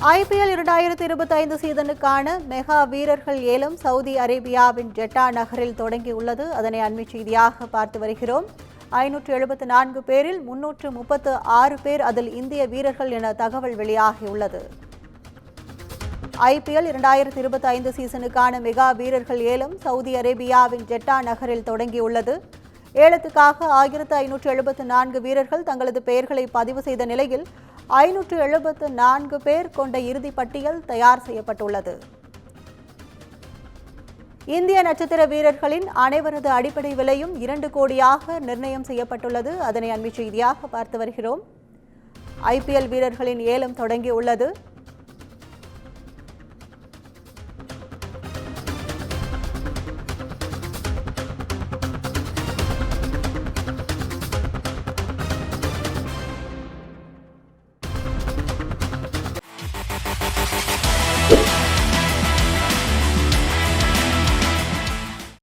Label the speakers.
Speaker 1: IPL 2025 சீசனுக்கான mega வீரர்கள் ஏலம் Saudi அரேபியாவின் ஜெட்டா நகரில் தொடங்கியுள்ளது. அதனை அண்மை செய்தியாக பார்த்து வருகிறோம். 574 பேரில் 336 பேர் அதில் இந்திய வீரர்கள் என தகவல் வெளியாகியுள்ளது. IPL 2025 சீசனுக்கான மெகா வீரர்கள் ஏலம் சவுதி அரேபியாவின் ஜெட்டா நகரில் தொடங்கியுள்ளது. ஏலத்துக்காக 1574 வீரர்கள் தங்களது பெயர்களை பதிவு செய்த நிலையில் 574 பேர் கொண்ட இறுதி பட்டியல் தயார் செய்யப்பட்டுள்ளது. இந்திய நட்சத்திர வீரர்களின் அனைவரது அடிப்படை விலையும் 2 கோடியாக நிர்ணயம் செய்யப்பட்டுள்ளது. அதனை அண்மை செய்தியாக பார்த்து வருகிறோம். IPL வீரர்களின் ஏலம் தொடங்கியுள்ளது.